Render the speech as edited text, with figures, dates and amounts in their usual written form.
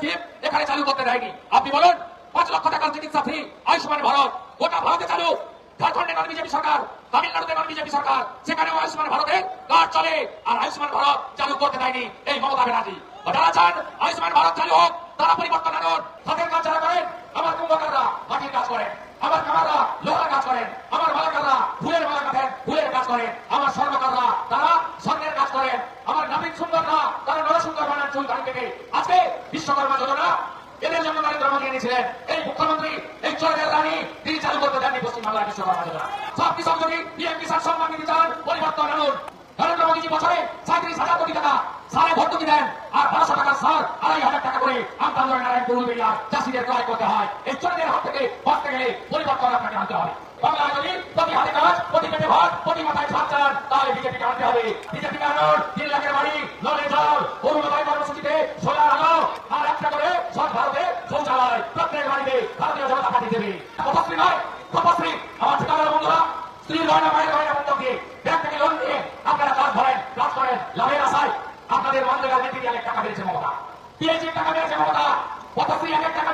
Scheme এখানে চালু করতে দেয়নি। আপনি বলুন 5 লক্ষ টাকার চিকিৎসা ফ্রি আয়ুষ্মান ভারত গোটা ভারতে চালু। ঝাড়খণ্ডে নন বিজেপি সরকার, তামিলনাড়ুতে নন বিজেপি সরকার, সেখানেও আয়ুষ্মান ভারতের কার্ড চলে, আর আয়ুষ্মান ভারত চালু করতে দেয়নি এই মমতা ব্যানার্জি। যারা চান আয়ুষ্মান ভারত চালু হোক তারা পরিবর্তন আনুন। হাতের কাজ যারা করেন, আমার কুম্ভকাররা মাটির কাজ করেন, আমার কামাররা লোহার কাজ করেন, আমার মালাকাররা ফুলের মালা কাটেন, ফুলের কাজ করেন, আমার স্বর্ণকাররা তারা স্বর্ণের কাজ করেন, আমার নাবিক সুন্দররা তারা নরসুন্দর বানান চুল দাঁড়িয়ে থেকে। আজকে বিশ্বকর্মা যোজনা এদের জন্য নরেন্দ্র মোদী এনেছিলেন। এই মুখ্যমন্ত্রী এই চোরের রানী তিনি চালু করতে দেননি পশ্চিমবাংলার বিশ্বকর্মা যোজনা। সব কৃষক যদি পিএম কিষাণ সম্মান নিধি চান পরিবর্তন আনুন। নরেন্দ্র মোদীজি বছরে 37,000 কোটি টাকা সারে ভর্তুকি দেন, আর 1200 টাকা সার 2,500 টাকা করে আমদানি নারায়ণপুর উলবেড়িয়া চাষিদের ক্রয় করতে হয়। এই চোরদের হাত থেকে বাঁচতে গেলে পরিবর্তন আপনাকে আনতে হবে। বাংলায় যদি প্রতি হাতে কাজ, প্রতি পেটে ভাত, প্রতি মাথায় ছাদ চান, তাহলে বিজেপিকে আনতে হবে। বিজেপিকে আনুন। 3 লাখের বাড়ি, নলে জল, অরুণোদয় কর্মসূচিতে সোলার আলো, আর একটা করে সব ভারতে শৌচালয় প্রত্যেক বাড়িতে ভারতীয় জনতা পার্টি দেবে। তপশ্রী নয়, তপশ্রী আমার ঠিকাদার বন্ধুরা, স্ত্রীর গয়না মায়ের গয়না বন্ধ দিয়ে ব্যাংক থেকে লোন নিয়ে আপনারা কাজ ধরেন, কাজ করেন, লাভের আশায় আপনাদের মন্ত্রীরা নেতৃত্বে 1 টাকা বেড়েছে মমতা, পিএইচডি টাকা বেড়েছে মমতা, পথশ্রী 1 টাকা